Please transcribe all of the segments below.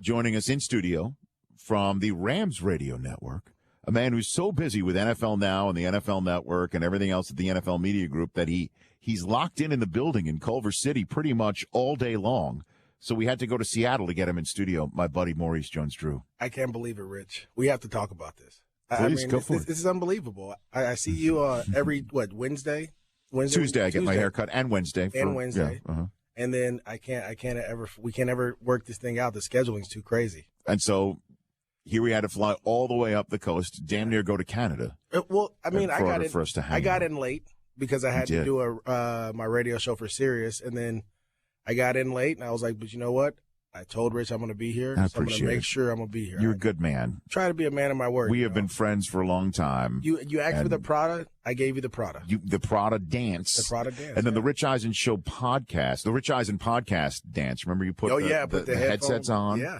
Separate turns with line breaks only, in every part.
joining us in studio from the Rams radio network, a man who's so busy with NFL Now and the NFL Network and everything else at the NFL Media Group that he's locked in the building in Culver City pretty much all day long. So we had to go to Seattle to get him in studio, my buddy Maurice Jones-Drew.
I can't believe it, Rich. We have to talk about this.
Please, go for it.
This is unbelievable. I see you every, Wednesday?
Tuesday I get my hair cut, and Wednesday.
Wednesday.
Yeah, uh-huh.
And then we can't ever work this thing out. The scheduling's too crazy.
And so here we had to fly all the way up the coast, damn near go to Canada.
I got in late because I had to do my radio show for Sirius, and then I got in late, and I was like, but you know what? I told Rich I'm going to be here, so I'm going to make sure I'm going to be here.
You're a good man.
Try to be a man of my word.
We have been friends for a long time.
You asked for the Prada, I gave you the Prada.
The Prada dance.
The Prada dance.
And then the Rich Eisen Show podcast, the Rich Eisen podcast dance. Remember you put the headsets on?
Yeah.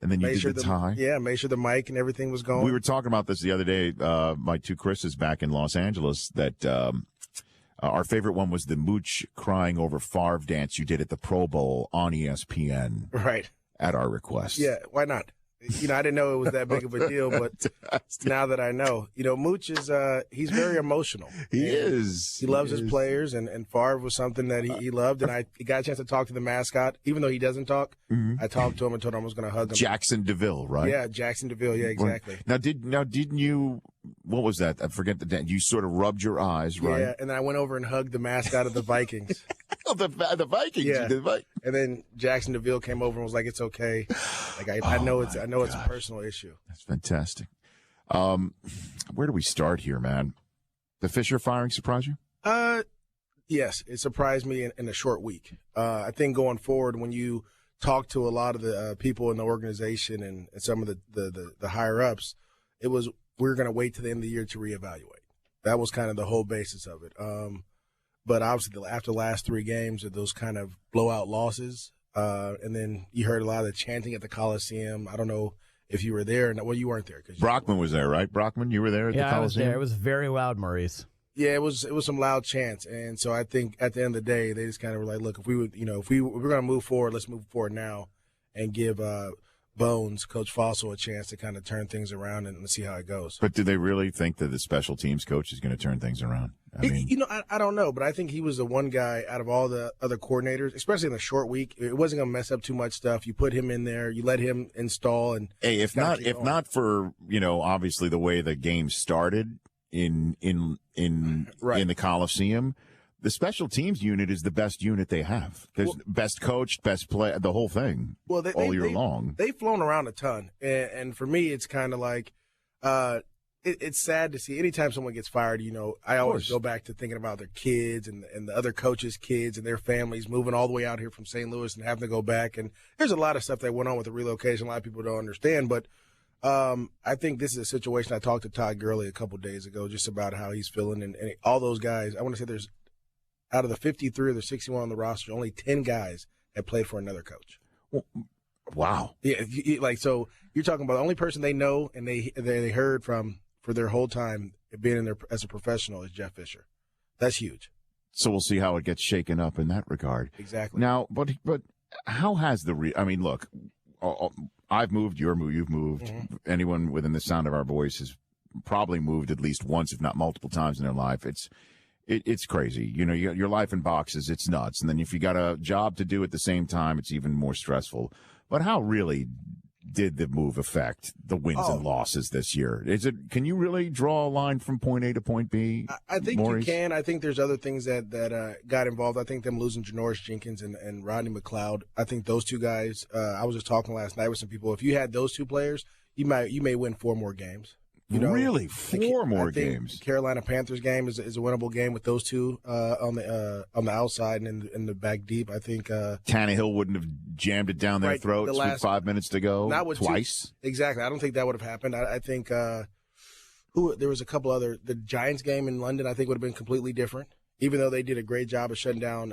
And then you did the tie.
Yeah, made sure the mic and everything was going.
We were talking about this the other day, my two Chris's back in Los Angeles, that our favorite one was the Mooch crying over Favre dance you did at the Pro Bowl on ESPN.
Right.
At our request.
Yeah, why not? I didn't know it was that big of a deal, but now that I know, Mooch is, he's very emotional.
He is.
He loves his players, and Favre was something that he loved, and I got a chance to talk to the mascot. Even though he doesn't talk, I talked to him and told him I was going to hug him.
Jackson DeVille, right?
Yeah, Jackson DeVille, yeah, exactly.
Now, didn't you, what was that? I forget the dance. You sort of rubbed your eyes, right?
Yeah, and then I went over and hugged the mascot of the Vikings.
The Vikings.
Yeah. And then Jackson DeVille came over and was like, "It's okay. Like I know it's a personal issue."
That's fantastic. Where do we start here, man? The Fisher firing surprise you?
Yes, it surprised me in a short week. I think going forward, when you talk to a lot of the people in the organization and some of the higher ups, it was we're going to wait to the end of the year to reevaluate. That was kind of the whole basis of it. But obviously, after the last three games of those kind of blowout losses, and then you heard a lot of the chanting at the Coliseum. I don't know if you were there. Well, you weren't there.
Brockman was there, right? Brockman, you were there at the Coliseum?
Yeah, I was there. It was very loud, Maurice.
Yeah, it was some loud chants. And so I think at the end of the day, they just kind of were like, look, if we're going to move forward, let's move forward now and give Bones, Coach Fossil, a chance to kind of turn things around and see how it goes.
But do they really think that the special teams coach is going to turn things around?
I don't know, but I think he was the one guy out of all the other coordinators, especially in the short week. It wasn't going to mess up too much stuff. You put him in there, you let him install, and
if not for obviously the way the game started in the Coliseum, the special teams unit is the best unit they have. There's best coach, best play, the whole thing.
Well,
all year long.
They've flown around a ton, and for me, it's kind of like it's sad to see. Anytime someone gets fired, I always go back to thinking about their kids and the other coaches' kids and their families moving all the way out here from St. Louis and having to go back. And there's a lot of stuff that went on with the relocation. A lot of people don't understand, but I think this is a situation. I talked to Todd Gurley a couple days ago just about how he's feeling, and all those guys. I want to say there's out of the 53 or the 61 on the roster, only 10 guys that played for another coach.
Wow.
Yeah, so you're talking about the only person they know and they heard from for their whole time being in there as a professional is Jeff Fisher. That's huge.
So we'll see how it gets shaken up in that regard.
Exactly.
Now, but how has look, I've moved, you've moved. Mm-hmm. Anyone within the sound of our voice has probably moved at least once, if not multiple times in their life. It's crazy. Your life in boxes, it's nuts. And then if you got a job to do at the same time, it's even more stressful. But how really did the move affect the wins and losses this year? Can you really draw a line from point A to point B?
I think
Maurice?
You can. I think there's other things that got involved. I think them losing Janoris Jenkins and Rodney McLeod. I think those two guys, I was just talking last night with some people. If you had those two players, you may win 4 more games.
Really? 4 more games?
Carolina Panthers game is a winnable game with those two on the outside and in the back deep. I think
Tannehill wouldn't have jammed it down their throats with 5 minutes to go twice.
Exactly. I don't think that would have happened. I think there was a couple other. The Giants game in London I think would have been completely different, even though they did a great job of shutting down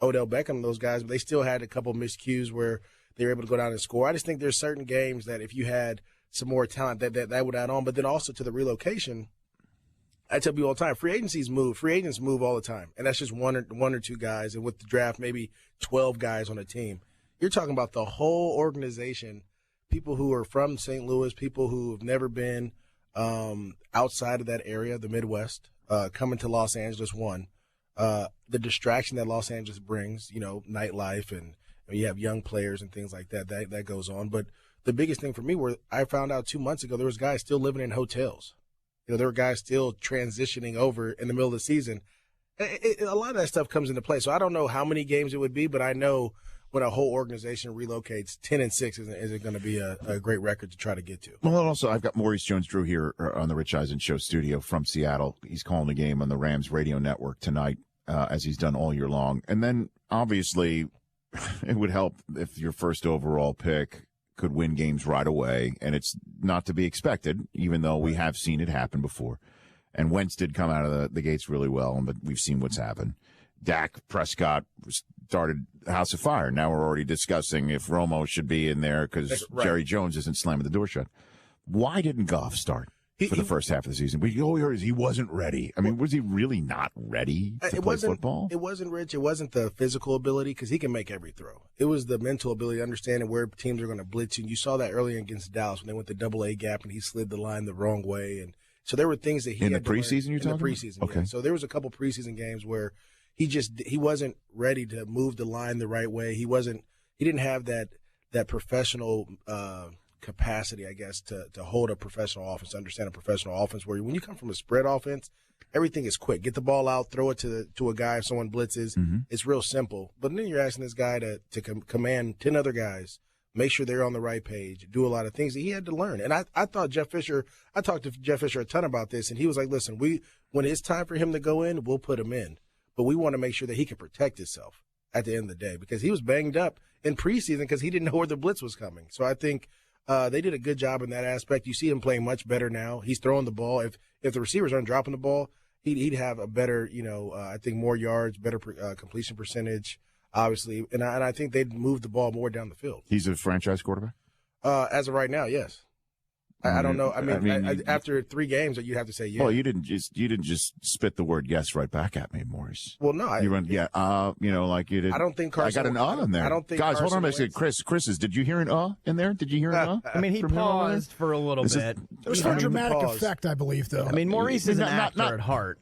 Odell Beckham and those guys. But they still had a couple miscues where they were able to go down and score. I just think there's certain games that if you had some more talent that would add on. But then also to the relocation, I tell people all the time, free agents move all the time. And that's just one or two guys. And with the draft, maybe 12 guys on a team. you're talking about the whole organization, people who are from St. Louis, people who have never been outside of that area, the Midwest, coming to Los Angeles, the distraction that Los Angeles brings, nightlife, and you have young players and things like that goes on. But the biggest thing for me, where I found out 2 months ago, there was guys still living in hotels. There were guys still transitioning over in the middle of the season. A lot of that stuff comes into play. So I don't know how many games it would be, but I know when a whole organization relocates, 10-6 isn't going to be a great record to try to get to.
Well, and also, I've got Maurice Jones-Drew here on the Rich Eisen Show studio from Seattle. He's calling the game on the Rams radio network tonight, as he's done all year long. And then, obviously, it would help if your first overall pick could win games right away, and it's not to be expected, even though we have seen it happen before. And Wentz did come out of the gates really well, but we've seen what's happened. Dak Prescott started House of Fire. Now we're already discussing if Romo should be in there because Jerry Jones isn't slamming the door shut. Why didn't Goff start for the first half of the season? All we heard is he wasn't ready. I mean, was he really not ready to play football?
It wasn't, Rich. It wasn't the physical ability because he can make every throw. It was the mental ability, understanding where teams are going to blitz you. And you saw that early against Dallas when they went the double-A gap and he slid the line the wrong way. And so there were things that he
in
had
the preseason.
You're talking in the preseason,
okay.
Yeah. So there was a couple preseason games where he wasn't ready to move the line the right way. He didn't have that professional capacity, I guess, to hold a professional offense, understand a professional offense. Where when you come from a spread offense, everything is quick. Get the ball out, throw it to a guy if someone blitzes. Mm-hmm. It's real simple. But then you're asking this guy to command 10 other guys, make sure they're on the right page, do a lot of things that he had to learn. And I thought Jeff Fisher, I talked to Jeff Fisher a ton about this, and he was like, listen, when it's time for him to go in, we'll put him in. But we want to make sure that he can protect himself at the end of the day because he was banged up in preseason because he didn't know where the blitz was coming. So I think they did a good job in that aspect. You see him playing much better now. He's throwing the ball. If the receivers aren't dropping the ball, he'd have a better, I think more yards, better completion percentage, obviously. And I think they'd move the ball more down the field.
He's a franchise quarterback?
As of right now, yes. I don't know. I mean, after 3 games, you have to say yes.
Well, you didn't just spit the word yes right back at me, Maurice.
Well, no,
you went like you did.
I don't think Carson.
I got an in there.
I don't think.
Guys,
Carson
hold on a second. Chris, did you hear an in there? Did you hear an
I mean, he paused for a little bit.
It was for dramatic effect, I believe, though.
I mean, Maurice is an actor at heart.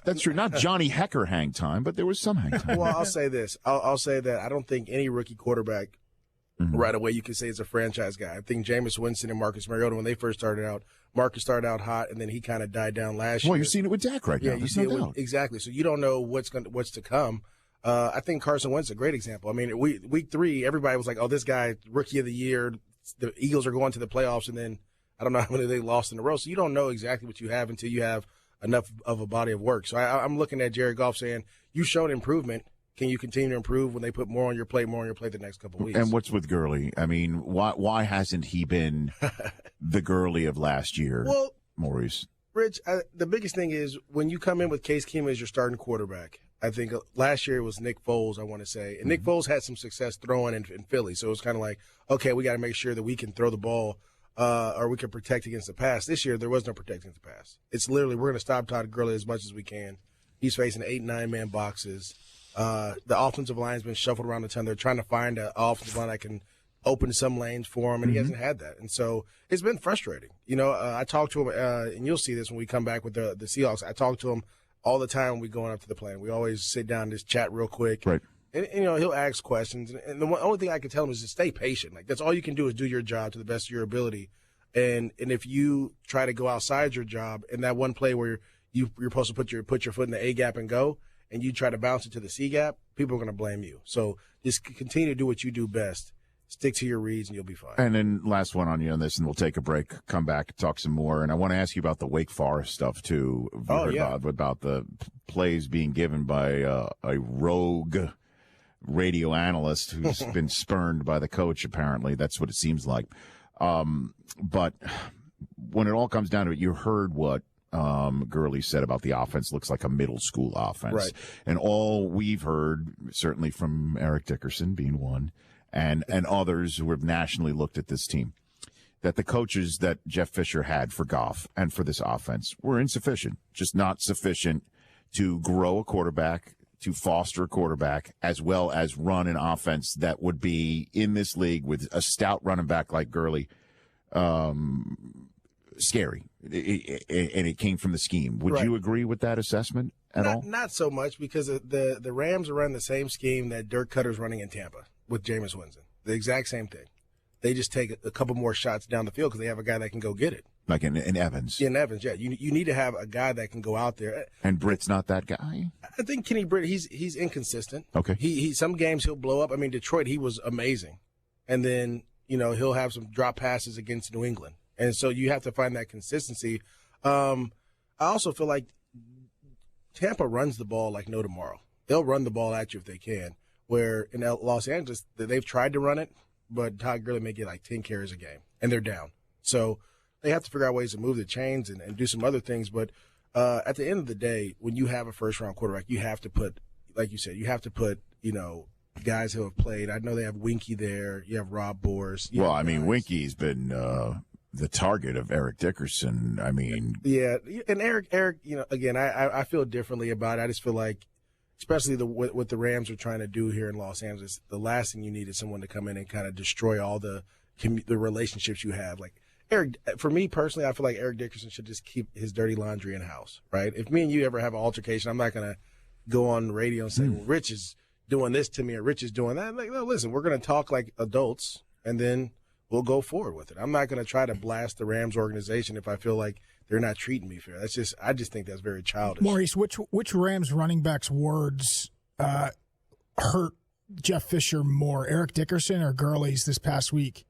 That's true. Not Johnny Hecker hang time, but there was some hang time.
Well, I'll say this. I'll say that I don't think any rookie quarterback right away you can say is a franchise guy. I think Jameis Winston and Marcus Mariota, when they first started out, Marcus started out hot, and then he kind of died down last year.
Well, you're seeing it with Dak right now.
Yeah, you see it exactly. So you don't know what's to come. I think Carson Wentz is a great example. I mean, week 3, everybody was like, "Oh, this guy, rookie of the year." The Eagles are going to the playoffs, and then I don't know how many they lost in a row. So you don't know exactly what you have until you have enough of a body of work. So I'm looking at Jared Goff saying, "You showed improvement. Can you continue to improve when they put more on your plate the next couple of weeks?"
And what's with Gurley? I mean, why hasn't he been the Gurley of last year?
Well,
Maurice.
Rich, the biggest thing is when you come in with Case Keenum as your starting quarterback. I think last year it was Nick Foles, I want to say. And Nick Foles had some success throwing in Philly. So it was kind of like, okay, we got to make sure that we can throw the ball or we can protect against the pass. This year there was no protecting the pass. It's literally we're going to stop Todd Gurley as much as we can. He's facing 8 and 9-man boxes. The offensive line's been shuffled around a ton. They're trying to find an offensive line that can open some lanes for him, and he hasn't had that. And so it's been frustrating. I talked to him, and you'll see this when we come back with the Seahawks. I talk to him all the time when we going up to the plane. We always sit down and just chat real quick.
Right.
And he'll ask questions. And the only thing I can tell him is to stay patient. Like, that's all you can do is do your job to the best of your ability. And if you try to go outside your job in that one play where you're supposed to put your foot in the A gap and go, and you try to bounce it to the C gap, people are going to blame you. So just continue to do what you do best. Stick to your reads, and you'll be fine.
And then last one on you on this, and we'll take a break, come back, talk some more. And I want to ask you about the Wake Forest stuff, too. About the plays being given by a rogue radio analyst who's been spurned by the coach, apparently. That's what it seems like. But when it all comes down to it, you heard what Gurley said about the offense. Looks like a middle school offense.
Right.
And all we've heard, certainly from Eric Dickerson being one, and others who have nationally looked at this team, that the coaches that Jeff Fisher had for Goff and for this offense were insufficient, just not sufficient to grow a quarterback to foster a quarterback as well as run an offense that would be in this league with a stout running back like Gurley, scary. And it came from the scheme. Would you agree with that assessment at all?
Not so much, because the Rams are running the same scheme that Dirk Cutter's running in Tampa with Jameis Winston. The exact same thing. They just take a couple more shots down the field because they have a guy that can go get it.
Like in Evans.
In Evans, yeah. You need to have a guy that can go out there.
And Britt's not that guy?
I think Kenny Britt, he's inconsistent.
Okay.
He some games he'll blow up. I mean, Detroit, he was amazing. And then, he'll have some drop passes against New England. And so you have to find that consistency. I also feel like Tampa runs the ball like no tomorrow. They'll run the ball at you if they can. Where in Los Angeles, they've tried to run it, but Todd Gurley may get like 10 carries a game, and they're down. So they have to figure out ways to move the chains and do some other things. But at the end of the day, when you have a first-round quarterback, you have to put, like you said, guys who have played. I know they have Winky there. You have Rob Bors.
Well, I mean, Winky's been the target of Eric Dickerson. I mean.
Yeah, and Eric, again, I feel differently about it. I just feel like, especially what the Rams are trying to do here in Los Angeles, the last thing you need is someone to come in and kind of destroy all the relationships you have. Like Eric, for me personally, I feel like Eric Dickerson should just keep his dirty laundry in house, right? If me and you ever have an altercation, I'm not going to go on the radio and say, well, Rich is doing this to me or Rich is doing that. Like, no, listen, we're going to talk like adults, and then we'll go forward with it. I'm not going to try to blast the Rams organization if I feel like they're not treating me fair. I just think that's very childish.
Maurice, which Rams running back's words hurt Jeff Fisher more, Eric Dickerson or Gurley's this past week?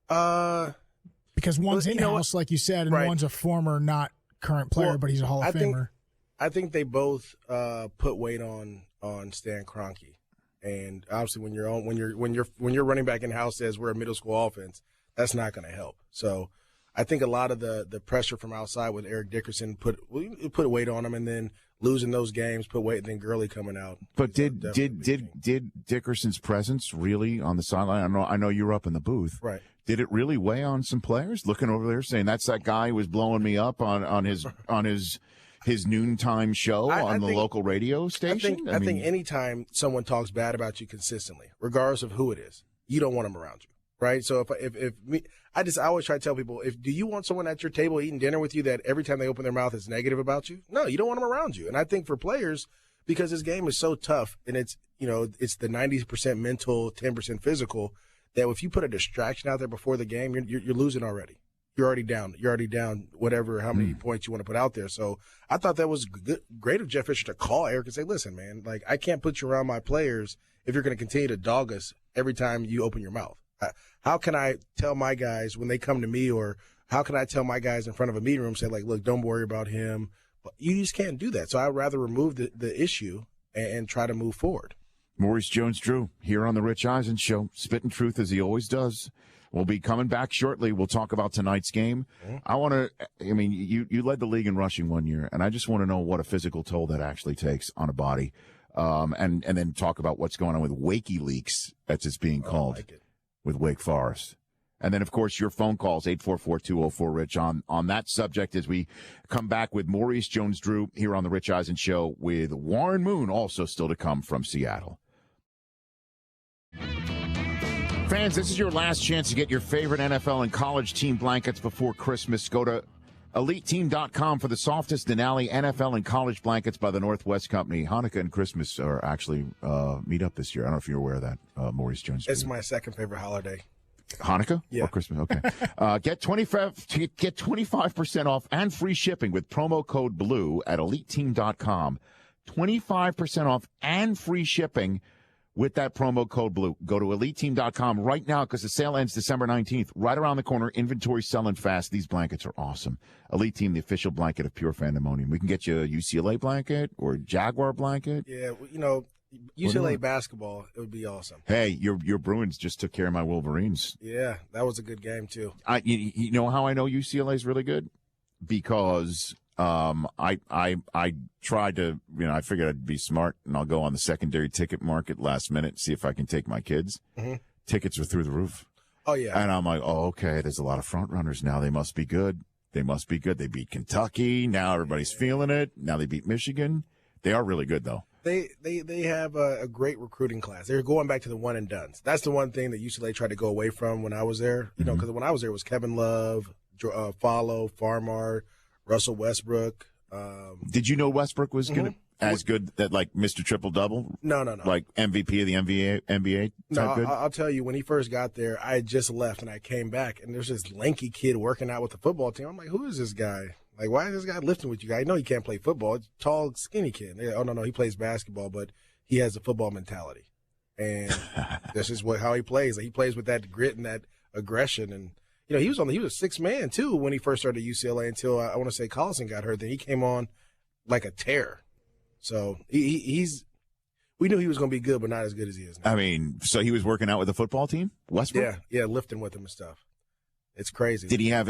Because one's in-house, like you said, and one's a former, not current player, but he's a Hall of Famer.
I think they both put weight on Stan Kroenke, and obviously when your running back in-house says we're a middle school offense, that's not going to help. So I think a lot of the pressure from outside with Eric Dickerson put weight on him, and then losing those games put weight, and then Gurley coming out.
But did Dickerson's presence really on the sideline? I know you were up in the booth.
Right.
Did it really weigh on some players looking over there saying that's that guy who was blowing me up on his noontime show on the local radio station?
I think anytime someone talks bad about you consistently, regardless of who it is, you don't want them around you. Right. So I always try to tell people, do you want someone at your table eating dinner with you that every time they open their mouth is negative about you? No, you don't want them around you. And I think for players, because this game is so tough and it's the 90% mental, 10% physical, that if you put a distraction out there before the game, you're losing already. You're already down. How many points you want to put out there. So I thought that was great of Jeff Fisher to call Eric and say, listen, man, like I can't put you around my players if you're going to continue to dog us every time you open your mouth. How can I tell my guys when they come to me, or how can I tell my guys in front of a meeting room, say, like, look, don't worry about him. But you just can't do that. So I'd rather remove the issue and try to move forward.
Maurice Jones-Drew here on The Rich Eisen Show, spitting truth as he always does. We'll be coming back shortly. We'll talk about tonight's game. Mm-hmm. You led the league in rushing one year, and I just want to know what a physical toll that actually takes on a body. And then talk about what's going on with Wakeyleaks, as it's being called.
Like it.
With Wake Forest. And then, of course, your phone calls, 844-204-RICH, on that subject as we come back with Maurice Jones-Drew here on The Rich Eisen Show with Warren Moon, also still to come from Seattle. Fans, this is your last chance to get your favorite NFL and college team blankets before Christmas. Go to EliteTeam.com for the softest Denali NFL and college blankets by the Northwest Company. Hanukkah and Christmas are actually meet up this year. I don't know if you're aware of that, Maurice Jones.
It's my second favorite holiday.
Hanukkah?
Yeah.
Or Christmas? Okay. Get 25% off and free shipping with promo code BLUE at EliteTeam.com. 25% off and free shipping with that promo code BLUE. Go to EliteTeam.com right now because the sale ends December 19th. Right around the corner. Inventory selling fast. These blankets are awesome. Elite Team, the official blanket of Pure Fandemonium. We can get you a UCLA blanket or a Jaguar blanket.
Yeah, UCLA basketball, it would be awesome.
Hey, your Bruins just took care of my Wolverines.
Yeah, that was a good game, too.
You know how I know UCLA is really good? Because I tried to, I figured I'd be smart, and I'll go on the secondary ticket market last minute, see if I can take my kids. Mm-hmm. Tickets are through the roof.
Oh, yeah.
And I'm like, okay, there's a lot of front runners now. They must be good. They beat Kentucky. Now everybody's feeling it. Now they beat Michigan. They are really good, though.
They have a great recruiting class. They're going back to the one and dones. That's the one thing that UCLA tried to go away from when I was there. You know, because when I was there, it was Kevin Love, Follow, Farmar, Russell Westbrook.
Did you know Westbrook was as good at like Mr. Triple Double?
No.
Like MVP of the NBA type good?
I'll tell you, when he first got there, I had just left and I came back, and there's this lanky kid working out with the football team. I'm like, who is this guy? Like, why is this guy lifting with you guys? I know he can't play football. It's a tall, skinny kid. Oh, no, he plays basketball, but he has a football mentality. And this is how he plays. Like, he plays with that grit and that aggression. And, you know, he was a sixth man, too, when he first started at UCLA until, I want to say, Collison got hurt. Then he came on like a tear. So we knew he was going to be good, but not as good as he is now.
I mean, so he was working out with the football team, Westbrook?
Yeah, lifting with him and stuff. It's crazy.
Did he have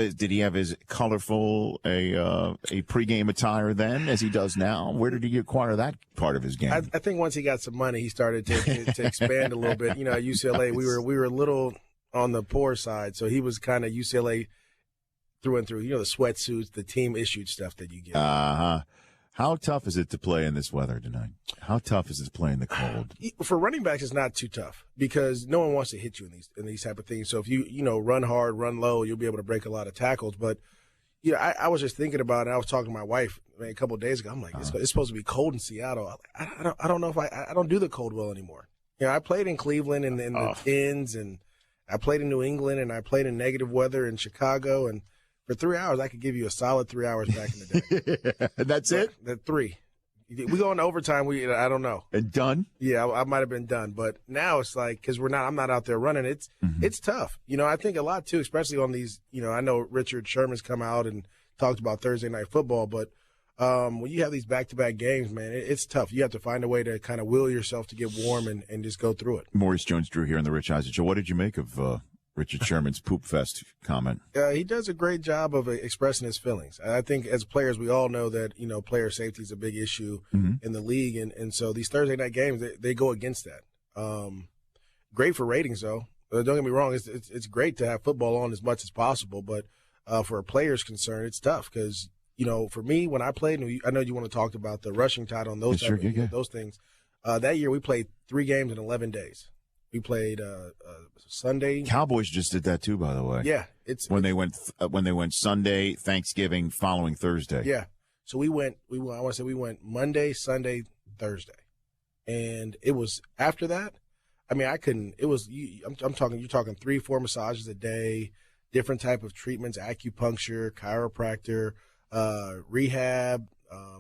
his colorful a pregame attire then, as he does now? Where did he acquire that part of his game?
I think once he got some money, he started to expand a little bit. You know, at UCLA, we were a little on the poor side, so he was kind of UCLA through and through. You know, the sweatsuits, the team issued stuff that you get.
How tough is it to play in this weather tonight? How tough is it to play in the cold?
For running backs, it's not too tough because no one wants to hit you in these type of things. So if you run hard, run low, you'll be able to break a lot of tackles. But I was just thinking about it. I was talking to my wife a couple of days ago. I'm like, it's supposed to be cold in Seattle. I don't know if I don't do the cold well anymore. You know, I played in Cleveland and in the Tins, and I played in New England, and I played in negative weather in Chicago, and for 3 hours, I could give you a solid 3 hours back in the day.
That's it?
That 3. We go into overtime. I don't know.
And done?
Yeah, I might have been done. But now it's like, because I'm not out there running. It's tough. You know, I think a lot, too, especially on these, I know Richard Sherman's come out and talked about Thursday Night Football. But when you have these back-to-back games, man, it's tough. You have to find a way to kind of will yourself to get warm and just go through it.
Maurice Jones-Drew here on the Rich Eisen Show. What did you make of Richard Sherman's Poop Fest comment?
He does a great job of expressing his feelings. I think as players, we all know that, player safety is a big issue in the league. And so these Thursday night games, they go against that. Great for ratings, though. Don't get me wrong. It's great to have football on as much as possible. But for a player's concern, it's tough because, for me, when I played, and I know you want to talk about the rushing title and those those things. That year we played 3 games in 11 days. We played Sunday.
Cowboys just did that too, by the way.
Yeah,
when they went Sunday, Thanksgiving, following Thursday.
Yeah, so we went Monday, Sunday, Thursday, and it was after that. I mean, I couldn't. It was you're talking 3-4 massages a day, different type of treatments, acupuncture, chiropractor, rehab.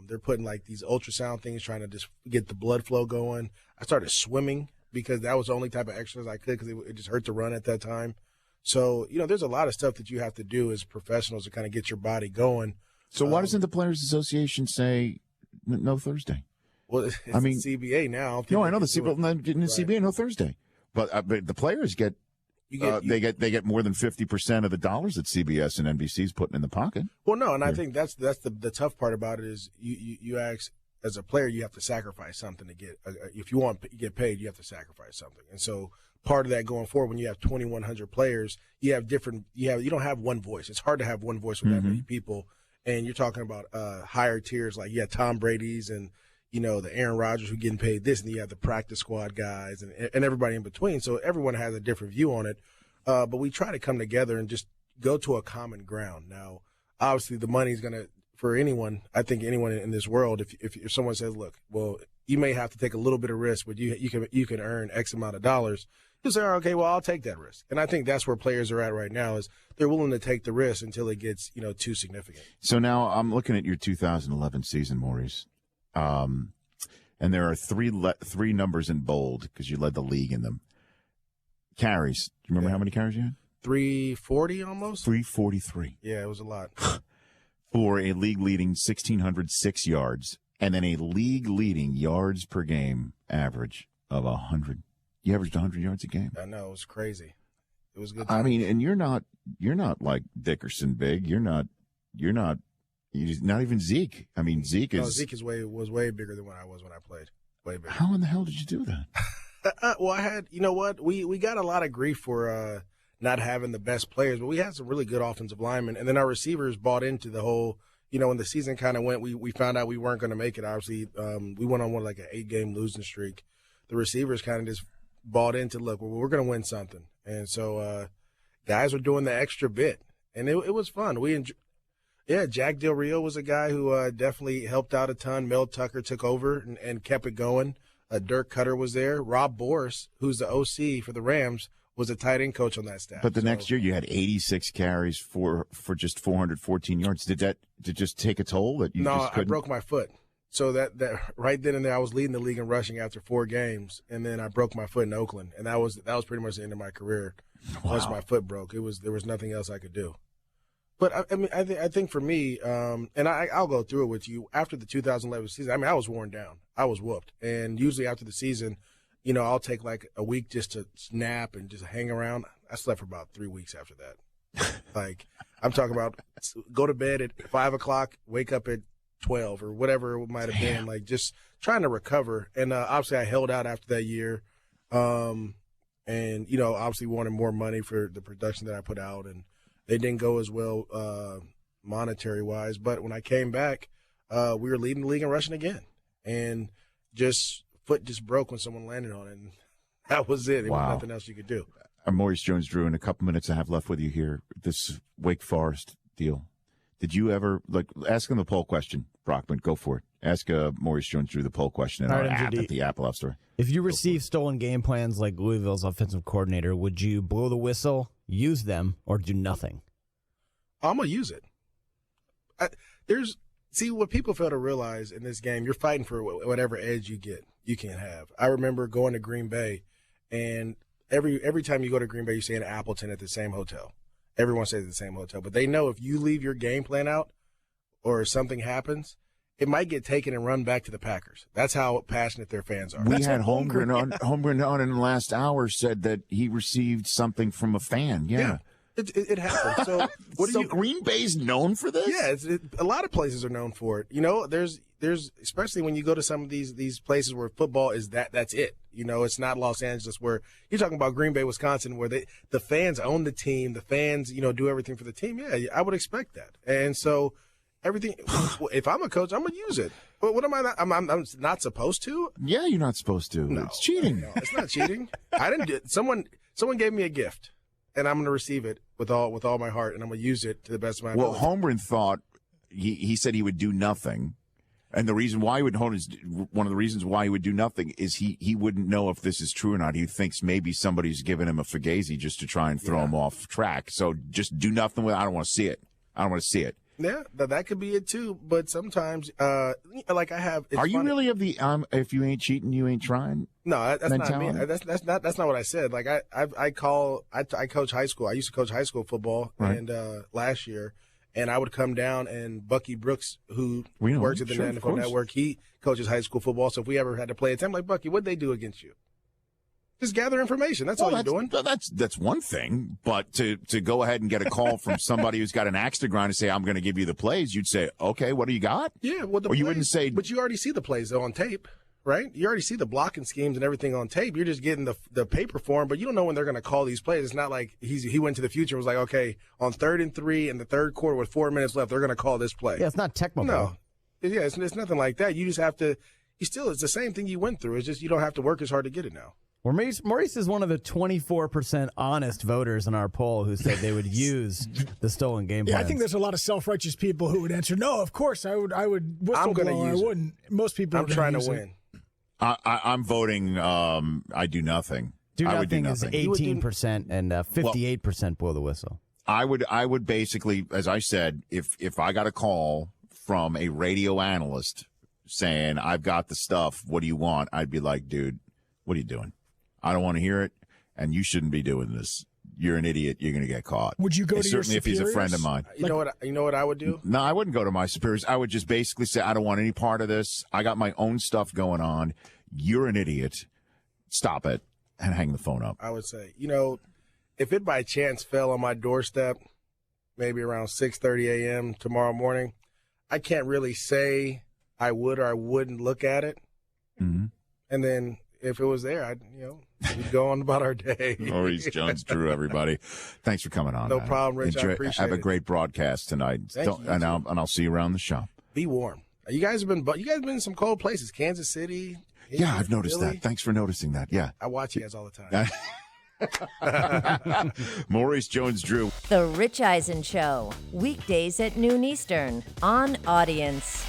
They're putting like these ultrasound things, trying to just get the blood flow going. I started swimming, because that was the only type of exercise I could, because it just hurt to run at that time. So, there's a lot of stuff that you have to do as professionals to kind of get your body going.
So why doesn't the Players Association say no Thursday?
Well, it's the CBA now.
No, I know the CBA no Thursday. But the players get they get more than 50% of the dollars that CBS and NBC's putting in the pocket.
Well, no, and I think that's the tough part about it is you ask, as a player, you have to sacrifice something to get. If you want to get paid, you have to sacrifice something. And so part of that going forward, when you have 2,100 players, you don't have one voice. It's hard to have one voice with that many people. And you're talking about higher tiers, like Tom Brady's and the Aaron Rodgers who getting paid this, and you have the practice squad guys and everybody in between. So everyone has a different view on it. But we try to come together and just go to a common ground. Now, obviously, the money's going to. For anyone, I think anyone in this world, if someone says, look, well, you may have to take a little bit of risk, but you can earn X amount of dollars, you say, okay, well, I'll take that risk. And I think that's where players are at right now, is they're willing to take the risk until it gets, too significant.
So now I'm looking at your 2011 season, Maurice, and there are three numbers in bold because you led the league in them. Carries. Do you remember how many carries you had?
340 almost?
343.
Yeah, it was a lot.
For a league-leading 1,606 yards, and then a league-leading yards per game average of 100. You averaged 100 yards a game.
I know, it was crazy. It was good.
I mean, and you're not like Dickerson big. You're not even Zeke. I mean, Zeke
was way bigger than when I was when I played. Way bigger.
How in the hell did you do that?
Well, I had, we got a lot of grief for not having the best players, but we had some really good offensive linemen, and then our receivers bought into the whole, when the season kind of went, we found out we weren't going to make it. Obviously, we went on like an 8-game losing streak. The receivers kind of just bought into, look, we're going to win something. And so guys were doing the extra bit, and it was fun. Jack Del Rio was a guy who definitely helped out a ton. Mel Tucker took over and kept it going. Dirk Cutter was there. Rob Boris, who's the OC for the Rams, was a tight end coach on that staff.
But the next year you had 86 carries for just 414 yards. Did it just take a toll that you just couldn't?
I broke my foot. So that right then and there, I was leading the league in rushing after 4 games, and then I broke my foot in Oakland, and that was pretty much the end of my career.
Wow.
Once my foot broke, there was nothing else I could do. But I think for me, and I'll go through it with you. After the 2011 season, I was worn down. I was whooped, and usually after the season, I'll take like a week just to nap and just hang around. I slept for about 3 weeks after that. Like, I'm talking about go to bed at 5 o'clock, wake up at 12 or whatever it might have been, like just trying to recover. And obviously I held out after that year. And, obviously wanted more money for the production that I put out, and they didn't go as well monetary wise. But when I came back, we were leading the league in rushing again, and foot just broke when someone landed on it. And that was it. There was nothing else you could do.
Maurice Jones-Drew, in a couple minutes I have left with you here, this Wake Forest deal. Did you ever, ask him the poll question, Brockman, go for it. Ask Maurice Jones-Drew the poll question in our app at the Apple App Store.
If you receive stolen game plans like Louisville's offensive coordinator, would you blow the whistle, use them, or do nothing?
I'm going to use it. See, what people fail to realize in this game, you're fighting for whatever edge you can have. I remember going to Green Bay, and every time you go to Green Bay, you stay in Appleton at the same hotel. Everyone stays at the same hotel. But they know if you leave your game plan out or something happens, it might get taken and run back to the Packers. That's how passionate their fans are.
We had Holmgren on in the last hour said that he received something from a fan. Yeah.
It happens. So
Green Bay's known for this?
Yeah, a lot of places are known for it. There's especially when you go to some of these places where football is that's it. It's not Los Angeles where you're talking about Green Bay, Wisconsin, where the fans own the team, the fans do everything for the team. Yeah, I would expect that. And so everything. If I'm a coach, I'm gonna use it. But what am I not? I'm not supposed to.
Yeah, you're not supposed to.
No,
it's cheating.
No, it's not cheating. I didn't do it. Someone gave me a gift, and I'm going to receive it with all my heart, and I'm going to use it to the best of my ability.
Well, Holmgren thought he said he would do nothing, and the reason why one of the reasons why he would do nothing is he wouldn't know if this is true or not. He thinks maybe somebody's giving him a fugazi just to try and throw him off track. So just do nothing with it. I don't want to see it. I don't want to see it.
Yeah, that could be it too. But sometimes, like I have.
Are you really of the if you ain't cheating, you ain't trying?
No, that's
mentality?
not me. That's not what I said. Like I coach high school. I used to coach high school football,
right.
And last year, and I would come down, and Bucky Brooks, who works at the NFL Network, he coaches high school football. So if we ever had to play a team, like Bucky, what'd they do against you? Just gather information. That's all you're doing.
That's one thing. But to go ahead and get a call from somebody who's got an axe to grind and say, I'm going to give you the plays, you'd say, okay, what do you got?
Yeah, well,
you wouldn't say.
But you already see the plays, though, on tape, right? You already see the blocking schemes and everything on tape. You're just getting the paper form, but you don't know when they're going to call these plays. It's not like he went to the future and was like, okay, on 3rd and 3 in the third quarter with 4 minutes left, they're going to call this play.
Yeah, it's not technical.
No. Yeah, it's nothing like that. You just have to – it's the same thing you went through. It's just you don't have to work as hard to get it now.
Maurice is one of the 24% honest voters in our poll who said they would use the stolen game plans.
Yeah, I think there's a lot of self-righteous people who would answer, no, of course, I would whistleblow. I wouldn't. Most people
I'm trying to win.
I'm voting I do nothing.
I would do
nothing
is 18% and 58% blow the whistle.
I would basically, as I said, if I got a call from a radio analyst saying, I've got the stuff, what do you want? I'd be like, dude, what are you doing? I don't want to hear it, and you shouldn't be doing this. You're an idiot. You're going to get caught.
Would you go to
certainly
your
if he's a friend of mine?
You know what I would do?
No, I wouldn't go to my superiors. I would just basically say, I don't want any part of this. I got my own stuff going on. You're an idiot. Stop it, and hang the phone up.
I would say, if it by chance fell on my doorstep, maybe around 6:30 a.m. tomorrow morning, I can't really say I would or I wouldn't look at it.
Mm-hmm.
And then if it was there, I'd We go on about our day.
Maurice Jones-Drew, everybody. Thanks for coming on.
No problem, Rich. I appreciate
Have a
it.
great broadcast tonight. And I'll see you around the shop.
Be warm. You guys have been in some cold places. Kansas City.
Yeah, I've noticed
Philly.
that. Thanks for noticing that. Yeah.
I watch you guys all the
time. Maurice Jones-Drew.
The Rich Eisen Show, weekdays at noon Eastern on Audience.